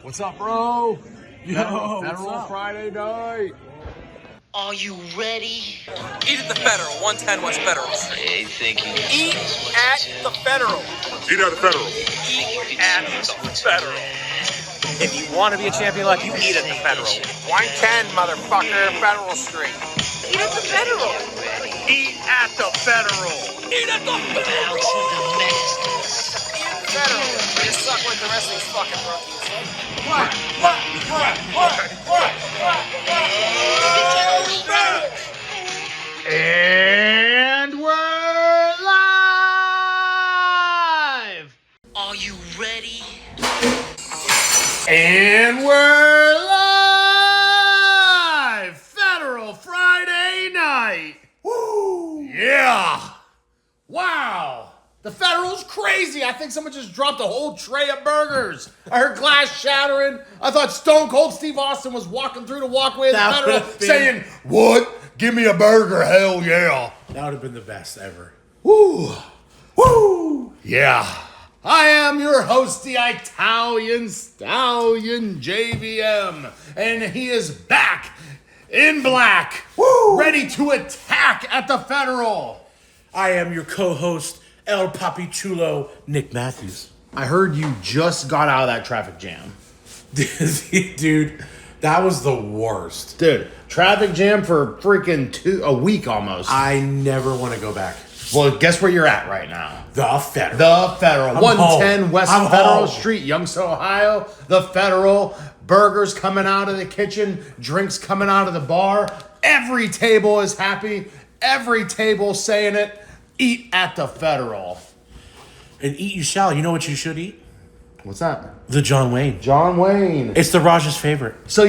What's up, bro? Yo, Federal Friday night. Are you ready? Eat at the Federal. 110 West Federal. Hey, thank you. Eat at the Federal. Eat at the Federal. Eat at the Federal. If you want to be a champion like you, eat at the Federal. 110, motherfucker, Federal Street. Eat at the Federal. Eat at the Federal. Eat at the Federal. Federal. You suck like the rest of these fucking rookies. And we're live. Are you ready? And we're live. Federal Friday night. Woo! Yeah. Wow. The Federal's crazy. I think someone just dropped a whole tray of burgers. I heard glass shattering. I thought Stone Cold Steve Austin was walking through the walkway of the Federal saying, "What? Give me a burger, hell yeah." That would have been the best ever. Woo. Woo. Yeah. I am your host, the Italian Stallion JVM. And he is back in black. Woo. Ready to attack at the Federal. I am your co-host, El Papi Chulo, Nick Matthews. I heard you just got out of that traffic jam. Dude, that was the worst. Dude, traffic jam for freaking a week almost. I never want to go back. Well, guess where you're at right now? The Federal. The Federal. I'm 110 home. West I'm Federal home. Street, Youngstown, Ohio. The Federal. Burgers coming out of the kitchen. Drinks coming out of the bar. Every table is happy. Every table saying it. Eat at the Federal. And eat you shall. You know what you should eat? What's that? The John Wayne. John Wayne. It's the Raj's favorite. So,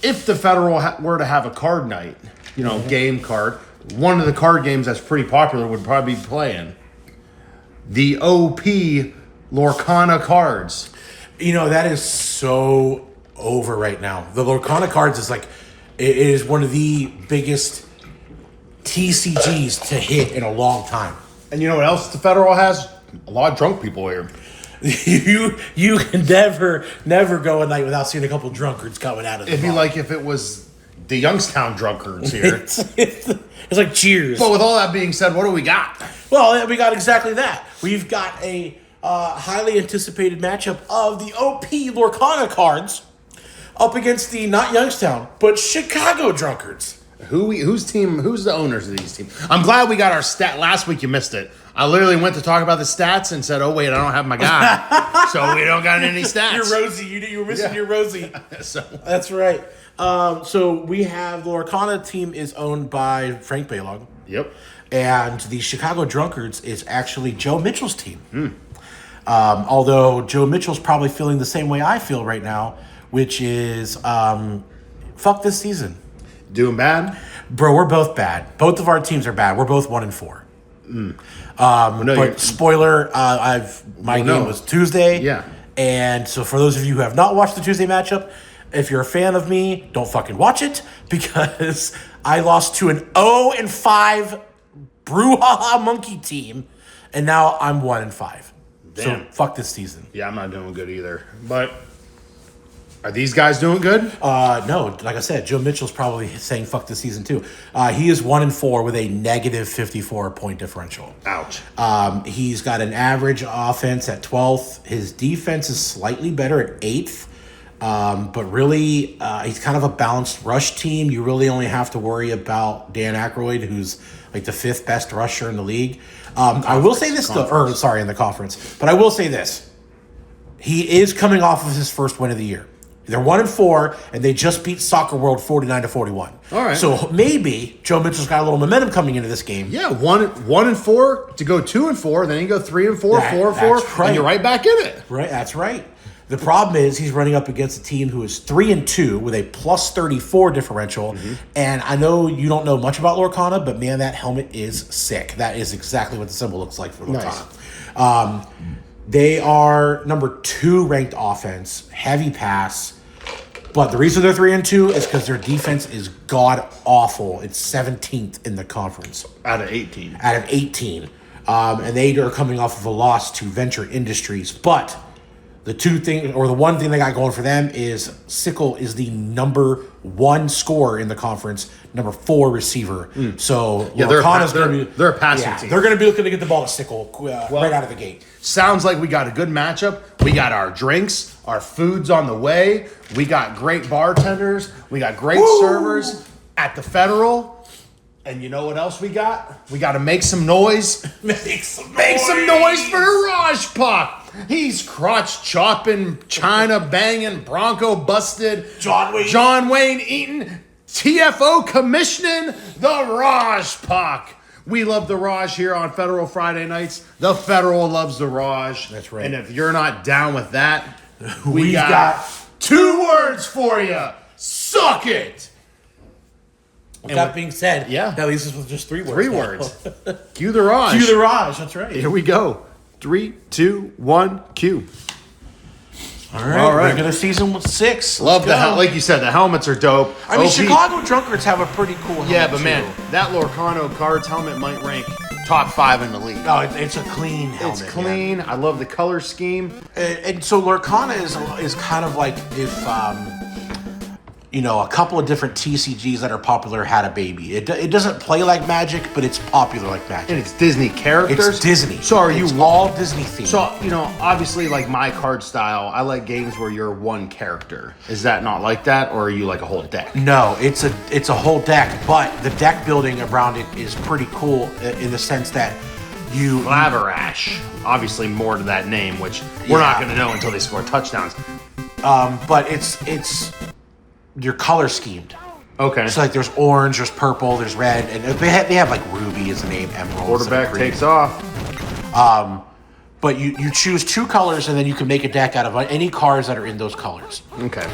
if the Federal were to have a card night, game card, one of the card games that's pretty popular would probably be playing the OP Lorcana cards. That is so over right now. The Lorcana cards it is one of the biggest TCGs to hit in a long time. And you know what else the Federal has? A lot of drunk people here. You can never go a night without seeing a couple drunkards coming out of the It'd be bar. like if it was the Youngstown drunkards here. It's like Cheers. But with all that being said, what do we got? Well, we got exactly that. We've got a highly anticipated matchup of the OP Lorcana cards up against the not Youngstown, but Chicago drunkards. Who's the owners of these teams? I'm glad we got our stat. Last week you missed it. I literally went to talk about the stats and said, "Oh wait, I don't have my guy, so we don't got any stats." You're Rosie. You were missing your Rosie. So That's right. So we have the Lorcana team is owned by Frank Baylog. Yep. And the Chicago Drunkards is actually Joe Mitchell's team. Although Joe Mitchell's probably feeling the same way I feel right now, which is fuck this season. Doing bad? Bro, we're both bad. Both of our teams are bad. We're both 1-4. But spoiler, my game was Tuesday. Yeah. And so for those of you who have not watched the Tuesday matchup, if you're a fan of me, don't fucking watch it because I lost to an 0-5 Brouhaha Monkey team, and now I'm 1-5. Damn. So fuck this season. Yeah, I'm not doing good either. But are these guys doing good? No, like I said, Joe Mitchell's probably saying fuck this season too. He is 1-4 with a negative 54 point differential. Ouch. He's got an average offense at 12th. His defense is slightly better at 8th. But really, he's kind of a balanced rush team. You really only have to worry about Dan Aykroyd, who's like the 5th best rusher in the league. I will say this, in the conference. But I will say this. He is coming off of his first win of the year. They're 1-4, and they just beat Soccer World 49-41. All right. So maybe Joe Mitchell's got a little momentum coming into this game. Yeah, 1-4 to go 2-4, then you go 3-4, 4-4, that's right. and you're right back in it. Right, that's right. The problem is he's running up against a team who is 3-2 with a plus 34 differential. Mm-hmm. And I know you don't know much about Lorcana, but man, that helmet is sick. That is exactly what the symbol looks like for Lorcana. Nice. They are number 2 ranked offense, heavy pass. But the reason they're 3-2 is because their defense is god awful. It's 17th in the conference Out of 18. Out of 18. and they are coming off of a loss to Venture Industries. But the one thing they got going for them is Sickle is the number 1 scorer in the conference, number 4 receiver. So Yeah, they're a passing team. They're going to be looking to get the ball to Sickle right out of the gate. Sounds like we got a good matchup. We got our drinks, our food's on the way. We got great bartenders. We got great servers at the Federal. And you know what else we got? We got to make some noise. Make some noise for Raj Puck. He's crotch chopping, China banging, Bronco busted, John Wayne eating, TFO commissioning the Raj Puck. We love the Raj here on Federal Friday nights. The Federal loves the Raj. That's right. And if you're not down with that, we got 2 words for you. Suck it. With that being said, yeah, that leaves us with just 3 words. 3 words. Cue the Raj. Cue the Raj. That's right. Here we go. 3, 2, 1, cue. All right. Regular season with 6. Love the like you said, the helmets are dope. I mean, Chicago Drunkards have a pretty cool helmet. Yeah, but man, that Lorcana Cards helmet might rank top 5 in the league. No, it's a clean helmet. It's clean. Man. I love the color scheme. And so Lorcana is kind of like if a couple of different TCGs that are popular had a baby. It doesn't play like Magic, but it's popular like Magic. And it's Disney characters. It's Disney. So it's all Disney themed. So, obviously like my card style, I like games where you're one character. Is that not like that, or are you like a whole deck? No, it's a whole deck, but the deck building around it is pretty cool in the sense that Laverash, obviously more to that name, which we're not going to know until they score touchdowns. But it's you're color schemed. Okay. So like there's orange, there's purple, there's red, and they have like ruby as the name, emerald. Quarterback takes off. But you choose 2 colors and then you can make a deck out of any cards that are in those colors. Okay.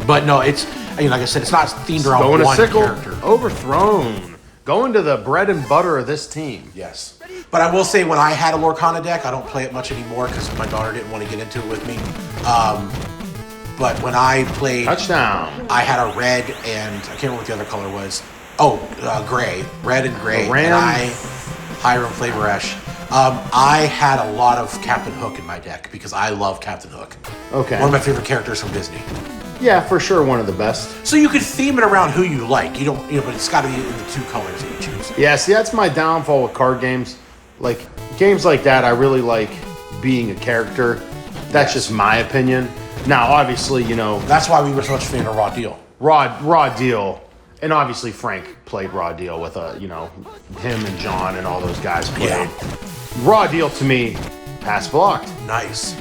But no, it's like I said, it's not themed around Going one to Sickle, character. Overthrown. Going to the bread and butter of this team. Yes. But I will say when I had a Lorcana deck, I don't play it much anymore because my daughter didn't want to get into it with me. But when I played touchdown, I had a red and I can't remember what the other color was. Gray, red and gray. And Hiram Flavor Ash. I had a lot of Captain Hook in my deck because I love Captain Hook. Okay. One of my favorite characters from Disney. Yeah, for sure, one of the best. So you could theme it around who you like. You don't, but it's got to be in the 2 colors that you choose. Yeah, see, that's my downfall with card games. Like games like that, I really like being a character. That's just my opinion. Now, obviously, that's why we were such a fan of Raw Deal. Raw Deal, and obviously Frank played Raw Deal with him and John and all those guys played. Yeah. Raw Deal to me, pass blocked. Nice.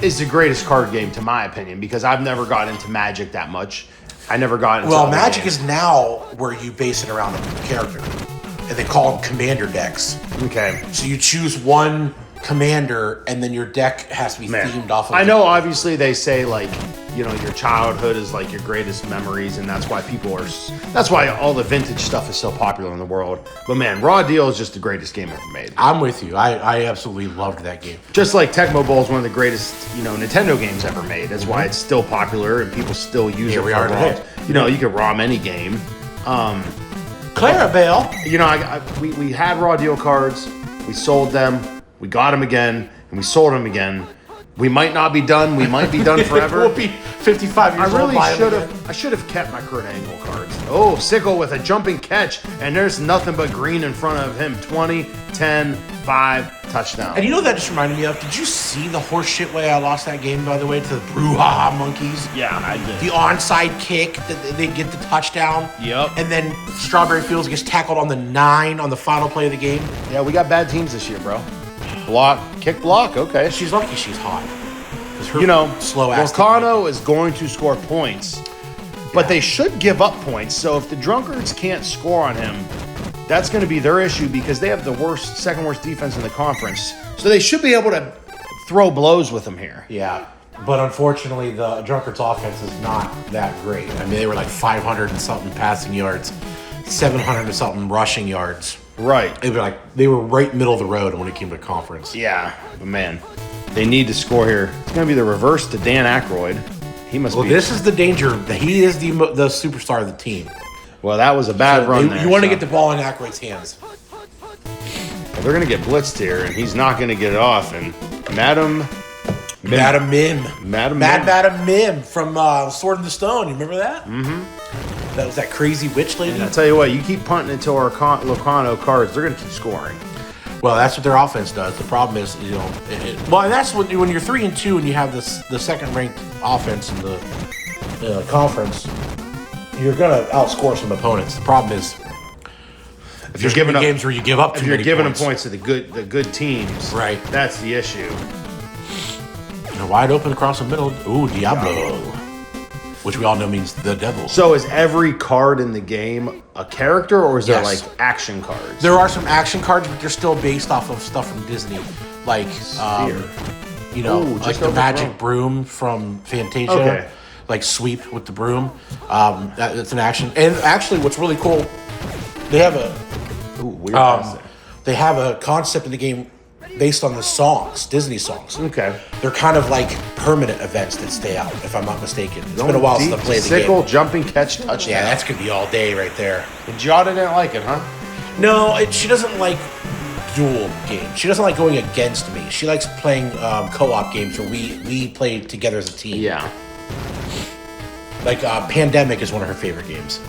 Is the greatest card game to my opinion because I've never got into Magic that much. I never got into. Well, Magic is now where you base it around a character, and they call them commander decks. Okay. So you choose one commander, and then your deck has to be themed off of I know, obviously, they say, like, your childhood is, like, your greatest memories, and that's why that's why all the vintage stuff is so popular in the world. But, man, Raw Deal is just the greatest game ever made. I'm with you. I absolutely loved that game. Just like Tecmo Bowl is one of the greatest, Nintendo games ever made. That's why it's still popular, and people still use it. Here we are today. You can ROM any game. Clarabelle. We had Raw Deal cards. We sold them. We got them again, and we sold them again. We might not be done. We might be done forever. We'll be 55 years old. I should have kept my Kurt Angle cards. Oh, Sickle with a jumping catch, and there's nothing but green in front of him. 20, 10, 5, touchdown. And that just reminded me of, did you see the horse shit way I lost that game, by the way, to the Brouhaha Monkeys? Yeah, I did. The onside kick, that they get the touchdown. Yep. And then Strawberry Fields gets tackled on the 9 on the final play of the game. Yeah, we got bad teams this year, bro. Kick block, okay. She's lucky she's hot. Slow ass. Lorcana is going to score points, but they should give up points. So if the Drunkards can't score on him, that's going to be their issue because they have the second worst defense in the conference. So they should be able to throw blows with him here. Yeah, but unfortunately, the Drunkards offense is not that great. I mean, they were like 500 and something passing yards, 700 and something rushing yards. Right. They were right middle of the road when it came to conference. Yeah, but man, they need to score here. It's going to be the reverse to Dan Aykroyd. He must be. Well, this is the danger. He is the superstar of the team. Well, that was a bad run there. You want to get the ball in Aykroyd's hands. they're going to get blitzed here, and he's not going to get it off. And Madam Mim from Sword in the Stone. You remember that? Mm-hmm. That was that crazy witch lady. And I'll tell you what, you keep punting into our Lorcana cards, they're going to keep scoring. Well, that's what their offense does. The problem is, well, that's when you're 3-2 and you have the second-ranked offense in the conference, you're going to outscore some opponents. The problem is, if you're giving up games where you give up, if you're giving them points to the good teams, right? That's the issue. And wide open across the middle. Ooh, Diablo. Which we all know means the devil. So is every card in the game a character, or is there like action cards? There are some action cards, but they're still based off of stuff from Disney, like like the magic broom from Fantasia, Okay. like sweep with the broom. That's an action. And actually, what's really cool, they have they have a concept in the game based on the songs, Disney songs. Okay. They're kind of like permanent events that stay out, if I'm not mistaken. It's been a while since I played the game. Sickle, jumping, catch, touchdown. Yeah, that's going to be all day right there. And Giada didn't like it, huh? No, she doesn't like duel games. She doesn't like going against me. She likes playing co-op games where we play together as a team. Yeah. Like Pandemic is one of her favorite games.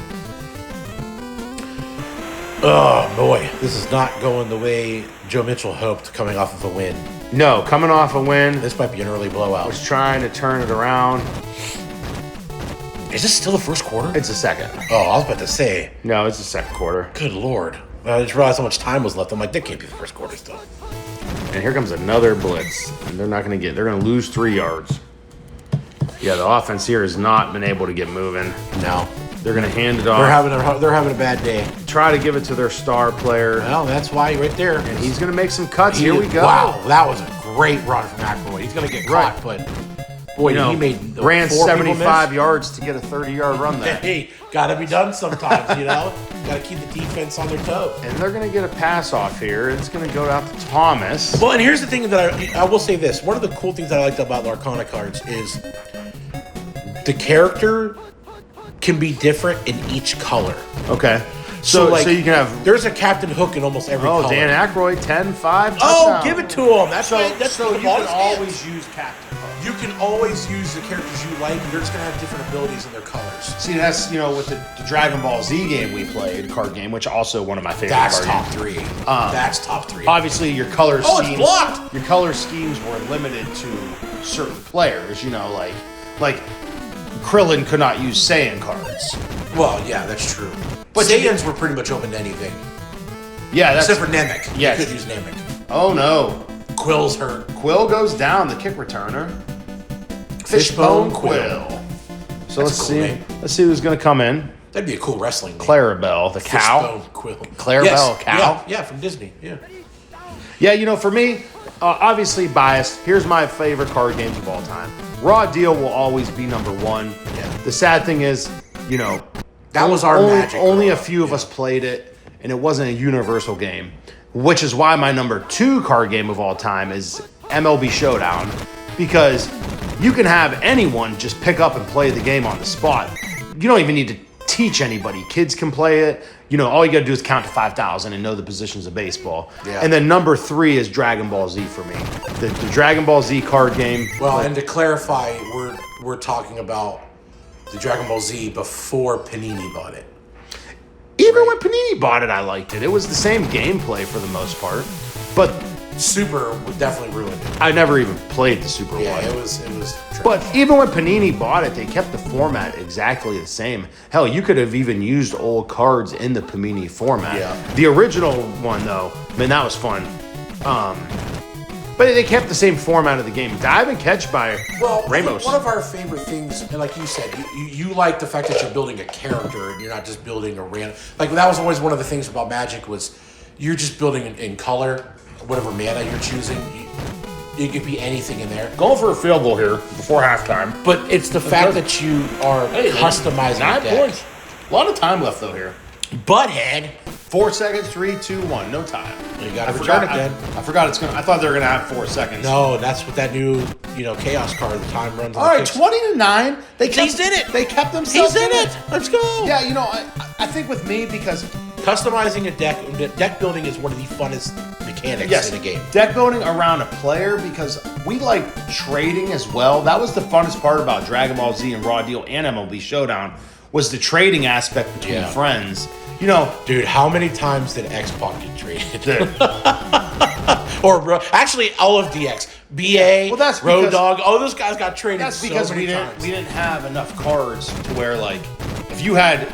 Oh, boy. This is not going the way Joe Mitchell hoped coming off of a win. No, coming off a win. This might be an early blowout. Was trying to turn it around. Is this still the first quarter? It's the second. Oh, I was about to say. No, it's the second quarter. Good Lord. I just realized how much time was left. I'm like, that can't be the first quarter still. And here comes another blitz. And they're going to lose 3 yards. Yeah, the offense here has not been able to get moving. No. They're going to hand it off. They're having a bad day. Try to give it to their star player. Well, that's why right there. And he's going to make some cuts. Here we go. Wow, that was a great run from McElroy. He's going to get caught, but boy, he ran 75 yards to get a 30-yard run there. Hey, got to be done sometimes, Got to keep the defense on their toes. And they're going to get a pass off here. It's going to go out to Thomas. Well, and here's the thing that I will say this. One of the cool things that I liked about Lorcana cards is the character can be different in each color. Okay. So you can have... There's a Captain Hook in almost every color. Oh, Dan Aykroyd, 10-5 touchdown. Oh, give it to him. That's so you can always use Captain Hook. You can always use the characters you like, and they're just going to have different abilities in their colors. See, that's, with the Dragon Ball Z game we played, card game, which also one of my favorite That's card top games. 3. That's top 3. Obviously, your color schemes... it's blocked! Your color schemes were limited to certain players, like Krillin could not use Saiyan cards. Well, yeah, that's true. But Saiyans were pretty much open to anything. Yeah, that's... Except for Namek. Yes. You could use Namek. Oh, no. Quill's hurt. Quill goes down, the kick returner. Fishbone Quill. So let's see who's going to come in. That'd be a cool wrestling name. Clarabelle, the cow. Fishbone Quill. Clarabelle, cow. Yeah, from Disney. Yeah. Yeah, for me, obviously biased. Here's my favorite card games of all time. Raw Deal will always be number 1. Yeah. The sad thing is, that was our magic. Only a few of us played it, and it wasn't a universal game, which is why my number 2 card game of all time is MLB Showdown, because you can have anyone just pick up and play the game on the spot. You don't even need to teach anybody. Kids can play it. All you got to do is count to 5,000 and know the positions of baseball. Yeah. And then number 3 is Dragon Ball Z for me. The Dragon Ball Z card game. Well, and to clarify, we're talking about the Dragon Ball Z before Panini bought it. Even when Panini bought it, I liked it. It was the same gameplay for the most part. But Super would definitely ruin it. I never even played the Super one. Yeah, it was trash. But even when Panini bought it, they kept the format exactly the same. Hell, you could have even used old cards in the Panini format. Yeah. The original one, though, man, that was fun. But they kept the same format of the game. Dive and catch by Ramos. One of our favorite things, and like you said, you like the fact that you're building a character and you're not just building a random... Like, that was always one of the things about Magic was you're just building in color, whatever mana you're choosing. You could be anything in there. Going for a field goal here before halftime. But it's the fact that you are customizing 9 the deck. points. A lot of time left, though, here. Butthead. 4 seconds, 3, 2, 1. No time. You got to return it then. I forgot it's going to... I thought they were going to have 4 seconds. No, that's what that new, Chaos card, the time runs on. All right, 20-9. He's in it. They kept themselves He's in it. Let's go. Yeah, I think with me, because... Customizing a deck building is one of the funnest mechanics in a game. Deck building around a player, because we like trading as well. That was the funnest part about Dragon Ball Z and Raw Deal and MLB Showdown, was the trading aspect between friends. You know, dude, how many times did X-Pac get traded? Dude. Or actually, all of DX, BA, well, that's Road because, Dog, all those guys got traded. That's because so we many times. didn't have enough cards to where, like, if you had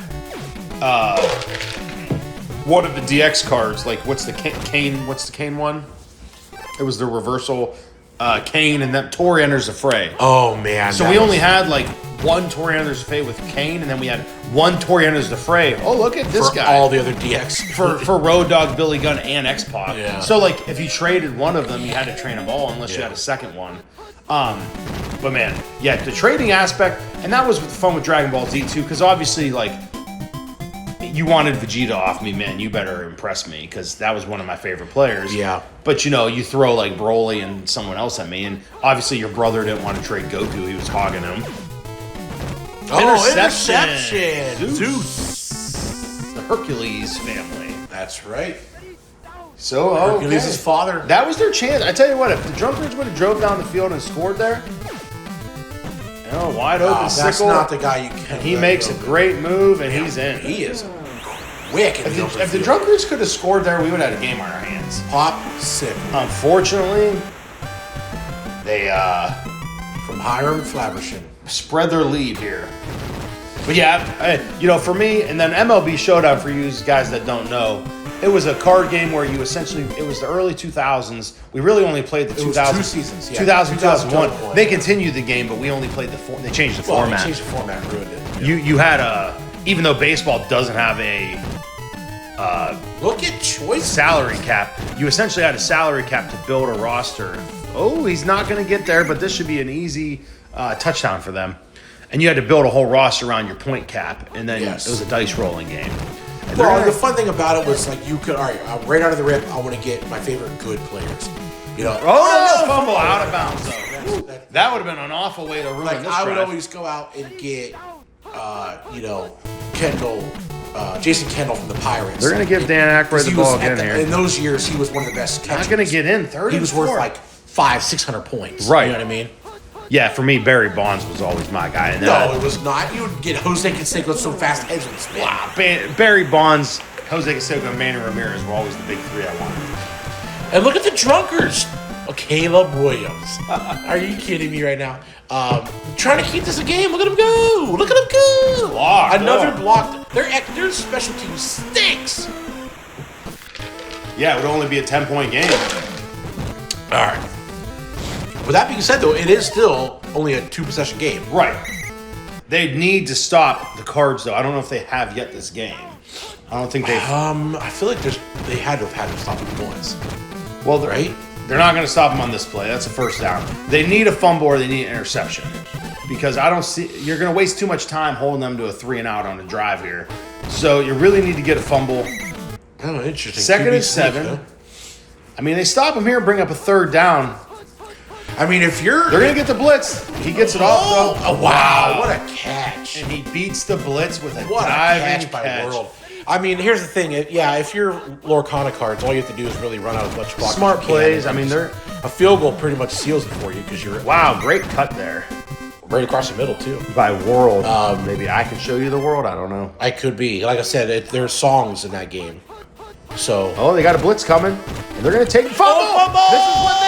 one of the DX cards, like what's the Kane? What's the Kane one? It was the reversal Kane, and then Tori enters the fray. Oh man! So we only had like one Tori enters the fray with Kane, and then we had one Tori enters the fray. Oh, look at this guy! All the other DX for Road Dog, Billy Gunn, and X-Pac. Yeah. So like, if you traded one of them, you had to train them all, unless you had a second one. But man, yeah, the trading aspect, and that was the fun with Dragon Ball Z too, because obviously, like, you wanted Vegeta off me, man. You better impress me, because that was one of my favorite players. Yeah. But you know, you throw like Broly and someone else at me, and obviously your brother didn't want to trade Goku. He was hogging him. Interception! Zeus. The Hercules family. That's right. So, Hercules' father. That was their chance. I tell you what, if the Drunkards would have drove down the field and scored there, wide open that's sickle. not the guy you can. He makes a great move, and he's in. He is quick. If the Drunkards could have scored there, we would have had a game on our hands. Pop sick. Unfortunately, they from Hiram Flaverson spread their lead here. But yeah, for me, and then MLB Showdown, for you guys that don't know, it was a card game where you essentially, it was the early 2000s. We really only played the 2000s. 2 seasons, yeah. 2001. They continued the game, but we only played they changed the format. They changed the format and ruined it. Yeah. You had even though baseball doesn't have a look at choice salary cap, you essentially had a salary cap to build a roster. Oh, he's not going to get there, but this should be an easy touchdown for them. And you had to build a whole roster around your point cap, and then it was a dice rolling game. Well, the fun thing about it was like you could, all right, right out of the rip, I want to get my favorite good players. You know, fumble out of bounds though. That would have been an awful way to ruin this drive. I would always go out and get, Kendall, Jason Kendall from the Pirates. They're going to give Dan Aykroyd the ball again here. In those years, he was one of the best catchers. Not going to get in 30. He was worth like 500-600 points. Right. You know what I mean? Yeah, for me, Barry Bonds was always my guy. And no, it was not. You would get Jose Canseco with some fast heads with spin. Wow, Barry Bonds, Jose Canseco, and Manny Ramirez were always the big three I wanted. And look at the Drunkards. Oh, Caleb Williams. Are you kidding me right now? Trying to keep this a game. Look at him go. Look at him go. Block. Another block. Their special team stinks. Yeah, it would only be a 10-point game. All right. With that being said, though, it is still only a 2-possession game. Right. They need to stop the Cards, though. I don't know if they have yet this game. I don't think they've... I feel like they had to have had to stop them once. Well, they're not going to stop them on this play. That's a first down. They need a fumble or they need an interception. Because I don't see... You're going to waste too much time holding them to a 3-and-out on a drive here. So you really need to get a fumble. Oh, interesting. 2nd and 7. I mean, they stop him here and bring up a 3rd down. I mean, if you're... They're going to get the blitz. He gets it off, though. Oh, wow. What a catch. And he beats the blitz with a what diving a catch by World. I mean, here's the thing. If you're Lorcana cards, all you have to do is really run out as much clock. Smart plays. I mean, they're... A field goal pretty much seals it for you because you're... Wow, great cut there. Right across the middle, too. By World. Maybe I can show you the world. I don't know. I could be. Like I said, there's songs in that game. So... Oh, they got a blitz coming. And they're going to take... Fumble! Fumble!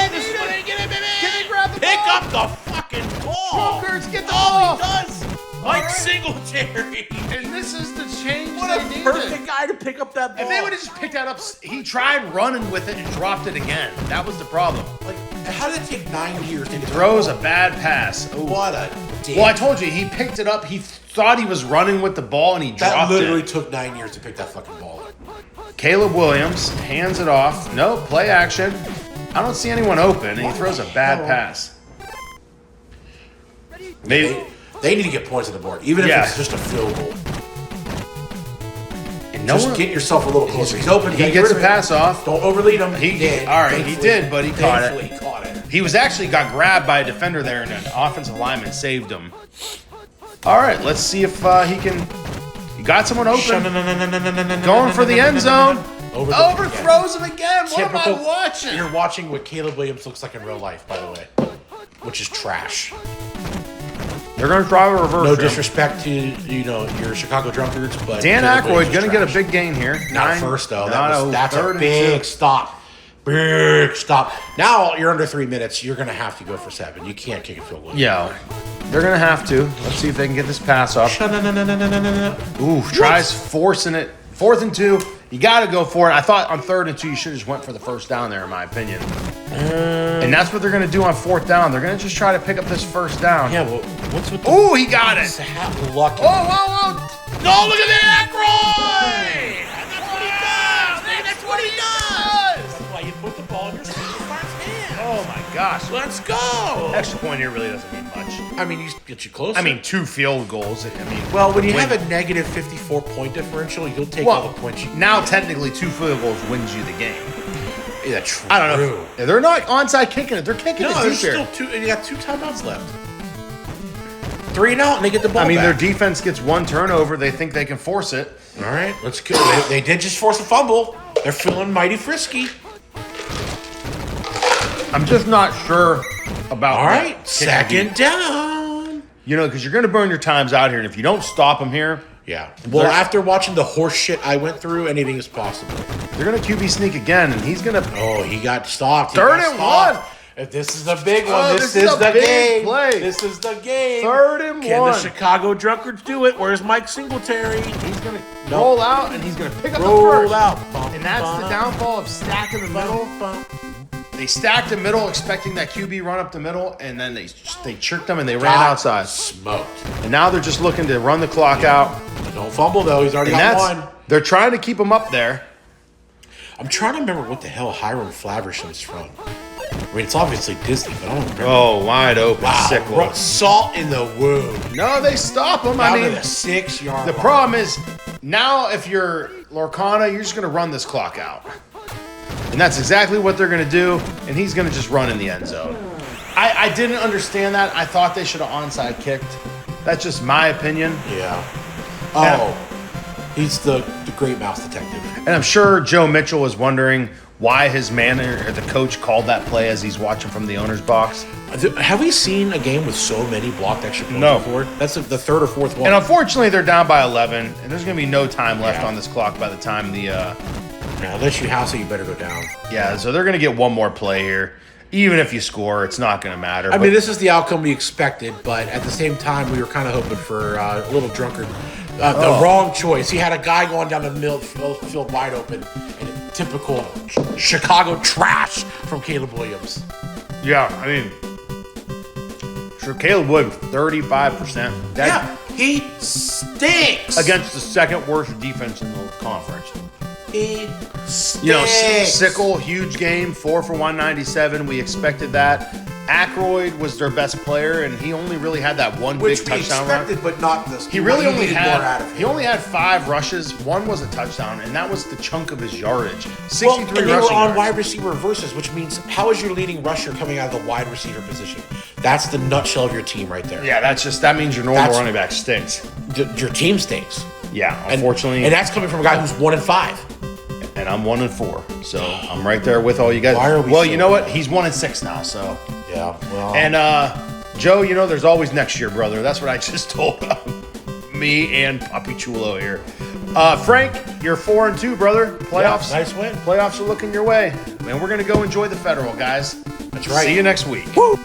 This is what they needed. Get it, baby! Can they grab the Pick ball? up the fucking ball! Drunkards, get the ball! He does! Mike Singletary! And this is the change What they a needed. perfect guy to pick up that ball. If they would have just picked that up, he tried running with it and dropped it again. That was the problem. Like, how did it take 9 years to get Throws a bad pass. Ooh. What a dick. Well, I told you, he picked it up. He thought he was running with the ball, and he dropped it. That literally took 9 years to pick that fucking ball up. Caleb Williams hands it off. No, play action. I don't see anyone open, and he throws a bad pass. Maybe. They need to get points on the board, even if it's just a field goal. And Just get yourself a little closer. He's open. He gets a pass off. Don't overlead him. He did, but he caught it. He caught it. He was actually got grabbed by a defender there, and an offensive lineman saved him. All right, let's see if he can. He got someone open. Going for the end zone. Overthrows him again. What am I Typical- watching? You're watching what Caleb Williams looks like in real life, by the way, which is trash. They're going to try a reverse. No disrespect to your Chicago Drunkards, but Dan Caleb Aykroyd Williams going is to get a trash. big gain here. Not first though. That's third a and big 2. stop. Big stop. Now you're under 3 minutes. You're going to have to go for 7. You can't kick a field goal. Yeah, they're going to have to. Let's see if they can get this pass off. No. Ooh, tries forcing it. 4th and 2. You got to go for it. I thought on 3rd and 2 you should have just went for the first down there, in my opinion. And that's what they're going to do on 4th down. They're going to just try to pick up this first down. Yeah, well, what's with the... Ooh, he got it. Lucky. Whoa. No, look at that, Aykroyd! That's what he does. That's why you put the ball in your hand. Oh, my gosh. Let's go! Extra point here really doesn't mean much. I mean, you get you closer. I mean, 2 field goals. well, when you win- have a negative 54-point differential, you'll take Well, all the points you can now get. technically 2 field goals wins you the game. Yeah, true. I don't know. They're not onside kicking it. They're kicking No, it there's deep here. still 2. You got 2 timeouts left. 3 and out, and they get the ball I mean, back. their defense gets 1 turnover. They think they can force it. All right, let's go. They did just force a fumble. They're feeling mighty frisky. I'm just not sure about. All right, that kicking second down. because you're going to burn your times out here, and if you don't stop them here, Yeah. Well, after watching the horse shit I went through, anything is possible. they're going to QB sneak again, and he's going to. Oh, he got stopped. He 3rd got and stopped. 1. If this is a big one, Oh, this this is is a the big game. play. This is the game. 3rd and Can 1. the Chicago Drunkards do it? Where's Mike Singletary? He's going to roll out, and he's going to pick up the Roll first. out. And that's the downfall of stacking the middle. They stacked the middle, expecting that QB run up the middle, and then they tricked them and they ran outside. Smoked. And now they're just looking to run the clock out. Don't fumble, though. He's already And got one. they're trying to keep him up there. I'm trying to remember what the hell Hiram Flaversham's from. I mean, it's obviously Disney, but I don't remember. Oh, wide open Wow, sickle. salt in the wound. No, they stop him. Down I mean, to the 6-yard the line. problem is now if you're Lorcana, you're just going to run this clock out. And that's exactly what they're going to do, and he's going to just run in the end zone. I didn't understand that. I thought they should have onside kicked. That's just my opinion. Yeah. Oh, he's the great mouse detective. And I'm sure Joe Mitchell was wondering why his manager or the coach called that play as he's watching from the owner's box. Have we seen a game with so many blocked extra points No. before? That's the 3rd or 4th one. And unfortunately, they're down by 11, and there's going to be no time left Yeah. on this clock by the time the Now, unless you house it, you better go down. yeah. So they're going to get one more play here. Even if you score, it's not going to matter. I mean, this is the outcome we expected, but at the same time, we were kind of hoping for a little drunkard. The wrong choice. He had a guy going down the middle field wide open, and typical Chicago trash from Caleb Williams. yeah, I mean, sure, Caleb Wood, 35%. Yeah, he stinks. Against the second worst defense in the conference. He stinks. You know, Sickle, huge game, 4 for 197. We expected that. Aykroyd was their best player, and he only really had that one Which big we touchdown run. expected, but not this. He really only needed more out of had him. he only had 5 rushes. 1 was a touchdown, and that was the chunk of his yardage. 63 Well, and they were rushing on yards. wide receiver reverses, which means how is your leading rusher coming out of the wide receiver position? That's the nutshell of your team right there. Yeah, that means your normal That's- running back stinks. Your team stinks. Yeah, And- unfortunately, and that's coming from a guy who's 1-5. and I'm 1-4, so I'm right there with all you guys. Why are we well, so you know what? bad? He's 1-6 now, so. Yeah, well. And Joe, you know, there's always next year, brother. That's what I just told me and Puppy Chulo here. Frank, you're 4-2, brother. Playoffs. Yeah, nice win. Playoffs are looking your way, and we're gonna go enjoy the Federal, guys. That's right. See you next week. Woo!